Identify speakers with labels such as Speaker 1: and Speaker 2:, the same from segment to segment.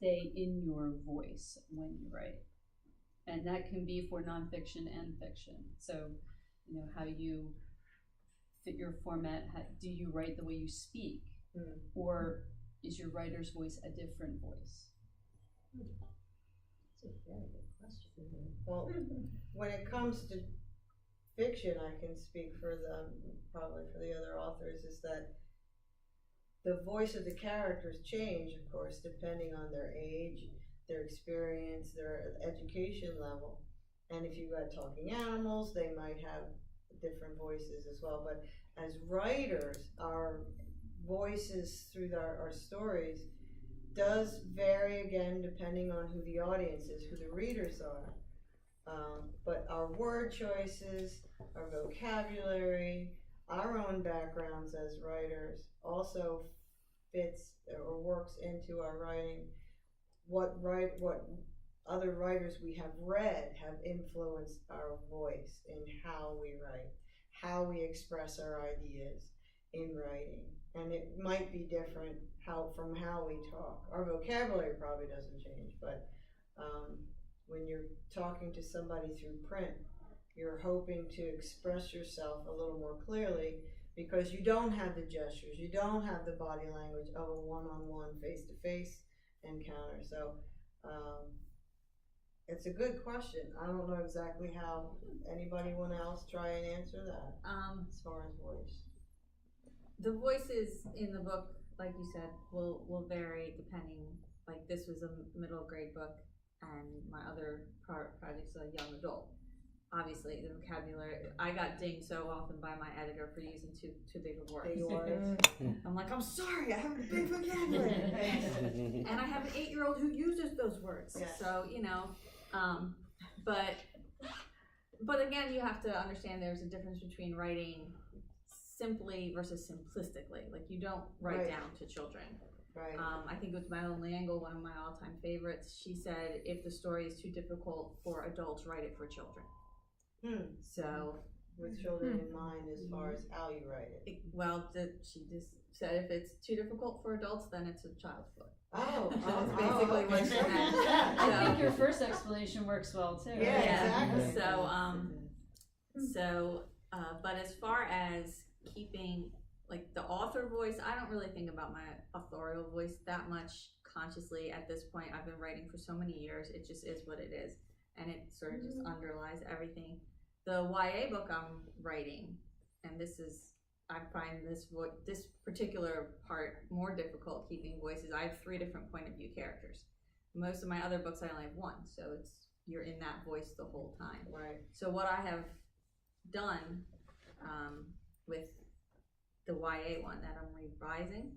Speaker 1: stay in your voice when you write. And that can be for nonfiction and fiction. So, you know, how you fit your format, do you write the way you speak? Or is your writer's voice a different voice?
Speaker 2: That's a very good question.
Speaker 3: Well, when it comes to fiction, I can speak for probably for the other authors, is that the voice of the characters change, of course, depending on their age, their experience, their education level. And if you've got talking animals, they might have different voices as well. But as writers, our voices through our stories does vary, again, depending on who the audience is, who the readers are. But our word choices, our vocabulary, our own backgrounds as writers also fits or works into our writing. What other writers we have read have influenced our voice in how we write, how we express our ideas in writing. And it might be different from how we talk. Our vocabulary probably doesn't change, but when you're talking to somebody through print, you're hoping to express yourself a little more clearly because you don't have the gestures, you don't have the body language of a one-on-one, face-to-face encounter. So it's a good question. I don't know exactly how. Anybody want else try and answer that as far as voice?
Speaker 4: The voices in the book, like you said, will vary depending. Like this was a middle grade book, and my other project's a young adult. Obviously, the vocabulary, I got dinged so often by my editor for using too big of words. I'm like, I'm sorry, I have a big vocabulary. And I have an 8-year-old who uses those words.
Speaker 3: Yes.
Speaker 4: So, you know, but again, you have to understand there's a difference between writing simply versus simplistically. Like you don't write down to children.
Speaker 3: Right.
Speaker 4: I think it was Madeline Langle, one of my all-time favorites. She said, if the story is too difficult for adults, write it for children. So,
Speaker 3: with children in mind as far as how you write it.
Speaker 4: She just said if it's too difficult for adults, then it's a child's book.
Speaker 3: That's
Speaker 4: basically what she meant.
Speaker 1: I think your first explanation works well too.
Speaker 3: Yeah, exactly.
Speaker 4: But as far as keeping like the author voice, I don't really think about my authorial voice that much consciously at this point. I've been writing for so many years, it just is what it is. And it sort of just underlies everything. The YA book I'm writing, and I find this particular part more difficult, keeping voices. I have 3 different point of view characters. Most of my other books I only have 1, so you're in that voice the whole time.
Speaker 3: Right.
Speaker 4: So what I have done with the YA one that I'm revising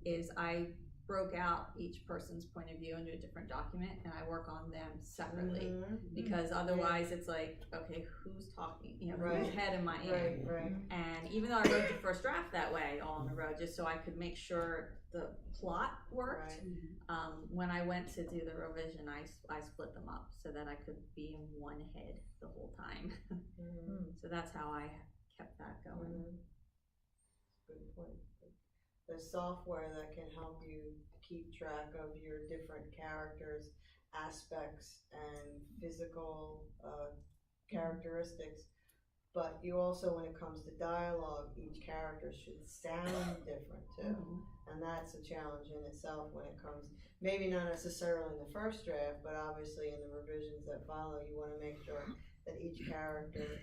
Speaker 4: is I broke out each person's point of view into a different document, and I work on them separately because otherwise it's like, okay, who's talking? You know, whose head am I in?
Speaker 3: Right.
Speaker 4: And even though I wrote the first draft that way, all on the road, just so I could make sure the plot worked. Right. When I went to do the revision, I split them up so that I could be in one head the whole time. So that's how I kept that going.
Speaker 3: Good point. The software that can help you keep track of your different characters, aspects, and physical characteristics. But you also, when it comes to dialogue, each character should sound different too. And that's a challenge in itself when it comes, maybe not necessarily in the first draft, but obviously in the revisions that follow, you want to make sure that each character,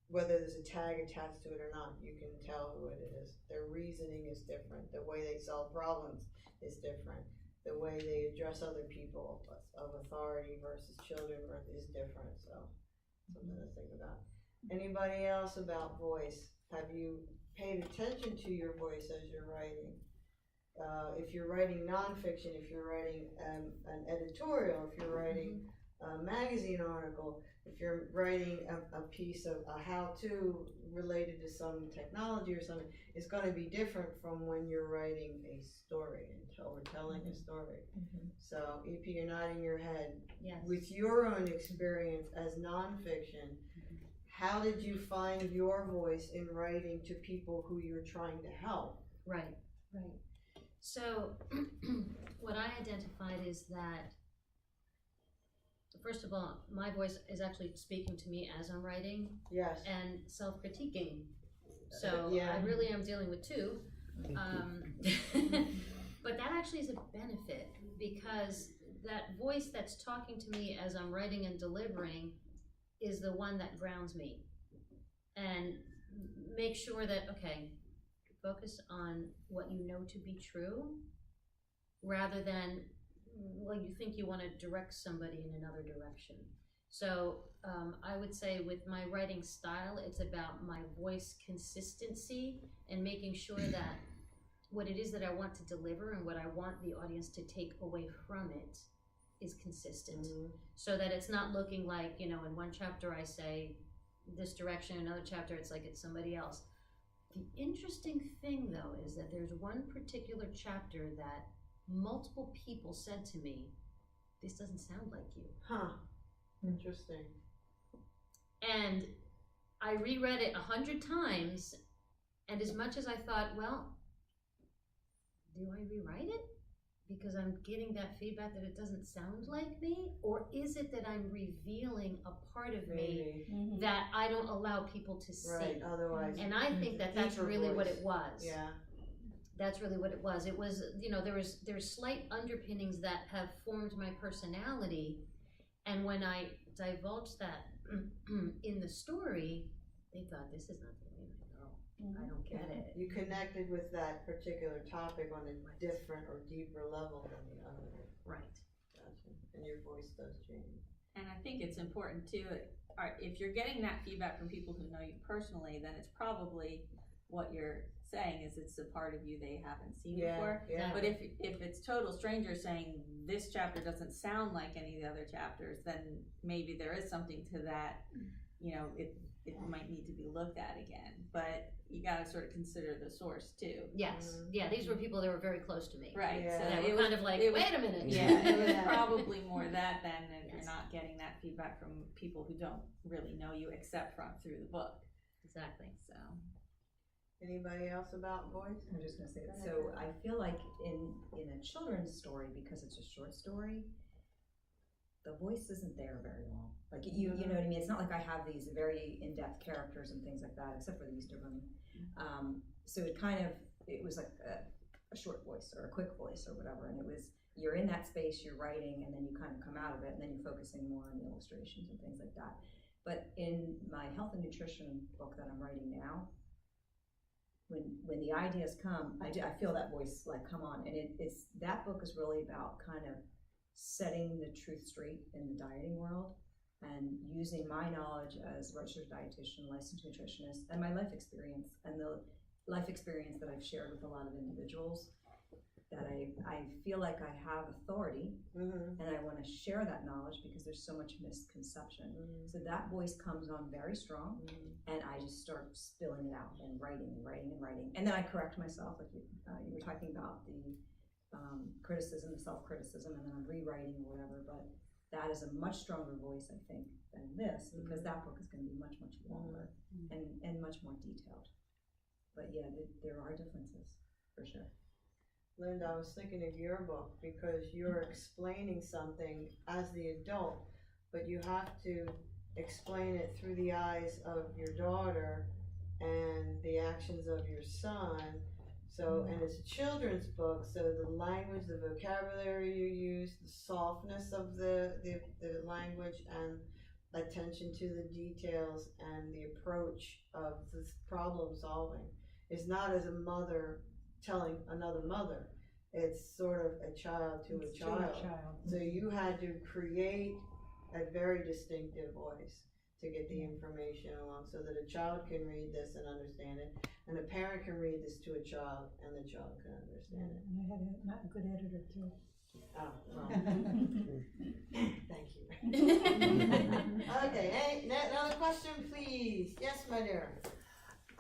Speaker 3: whether there's a tag attached to it or not, you can tell who it is. Their reasoning is different. The way they solve problems is different. The way they address other people of authority versus children is different. So something to think about. Anybody else about voice? Have you paid attention to your voice as you're writing? If you're writing nonfiction, if you're writing an editorial, if you're writing a magazine article, if you're writing a piece of a how-to related to some technology or something, it's going to be different from when you're writing a story or telling a story. So, EP, you're nodding your head.
Speaker 2: Yes.
Speaker 3: With your own experience as nonfiction, how did you find your voice in writing to people who you're trying to help?
Speaker 2: Right. So what I identify is that, first of all, my voice is actually speaking to me as I'm writing
Speaker 3: Yes.
Speaker 2: and self-critiquing. So
Speaker 3: Yeah.
Speaker 2: I really am dealing with two. But that actually is a benefit, because that voice that's talking to me as I'm writing and delivering is the one that grounds me and make sure that, okay, focus on what you know to be true rather than, well, you think you want to direct somebody in another direction. So I would say with my writing style, it's about my voice consistency and making sure that what it is that I want to deliver and what I want the audience to take away from it is consistent. So that it's not looking like, you know, in one chapter I say this direction, another chapter it's like it's somebody else. The interesting thing though is that there's one particular chapter that multiple people said to me, this doesn't sound like you.
Speaker 3: Huh. Interesting.
Speaker 2: And I reread it 100 times, and as much as I thought, well, do I rewrite it? Because I'm getting that feedback that it doesn't sound like me? Or is it that I'm revealing a part of me
Speaker 3: Maybe.
Speaker 2: that I don't allow people to see?
Speaker 3: Right, otherwise.
Speaker 2: And I think that that's
Speaker 3: Deeper
Speaker 2: really what
Speaker 3: voice.
Speaker 2: it was.
Speaker 3: Yeah.
Speaker 2: That's really what it was. It was, you know, there's slight underpinnings that have formed my personality, and when I divulged that in the story, they thought, this is not the way I go. I don't get it.
Speaker 3: You connected with that particular topic on a different or deeper level than the other.
Speaker 2: Right.
Speaker 3: Gotcha. And your voice does change.
Speaker 4: And I think it's important too, if you're getting that feedback from people who know you personally, then it's probably what you're saying is it's a part of you they haven't seen before.
Speaker 3: Yeah.
Speaker 4: But if it's total strangers saying this chapter doesn't sound like any of the other chapters, then maybe there is something to that, you know, it might need to be looked at again. But you gotta sort of consider the source too.
Speaker 2: Yes. Yeah, these were people that were very close to me.
Speaker 4: Right.
Speaker 3: Yeah.
Speaker 4: So
Speaker 2: That
Speaker 4: it
Speaker 2: were
Speaker 4: was
Speaker 2: kind of like,
Speaker 4: it was-
Speaker 2: wait a minute.
Speaker 4: Yeah, it was
Speaker 3: Yeah.
Speaker 4: probably more that than if you're
Speaker 2: Yes.
Speaker 4: not getting that feedback from people who don't really know you except from through the book.
Speaker 2: Exactly.
Speaker 4: So
Speaker 3: Anybody else about voice?
Speaker 5: I'm just gonna say, so I feel like in a children's story, because it's a short story, the voice isn't there very long. Like you know what I mean? It's not like I have these very in-depth characters and things like that, except for the Easter Bunny. So it was like a short voice or a quick voice or whatever, and it was, you're in that space, you're writing, and then you kind of come out of it, and then you're focusing more on the illustrations and things like that. But in my health and nutrition book that I'm writing now, when the ideas come, I feel that voice like come on, and it's that book is really about kind of setting the truth straight in the dieting world and using my knowledge as a registered dietitian, licensed nutritionist, and my life experience and the life experience that I've shared with a lot of individuals, that I feel like I have authority, and I want to share that knowledge because there's so much misconception. So that voice comes on very strong, and I just start spilling it out and writing and writing and writing. And then I correct myself, like you were talking about the criticism, the self-criticism, and then I'm rewriting or whatever, but that is a much stronger voice, I think, than this, because that book is going to be much, much longer and much more detailed. But yeah, there are differences, for sure.
Speaker 3: Linda, I was thinking of your book because you're explaining something as the adult, but you have to explain it through the eyes of your daughter and the actions of your son. So, and it's a children's book, so the language, the vocabulary you use, the softness of the language, and attention to the details and the approach of this problem solving is not as a mother telling another mother. It's sort of a child to a child. So you had to create a very distinctive voice to get the information along so that a child can read this and understand it, and a parent can read this to a child and the child can understand it.
Speaker 6: And I had not a good editor too.
Speaker 3: Oh, well. Thank you. Okay, hey, another question, please. Yes, my dear.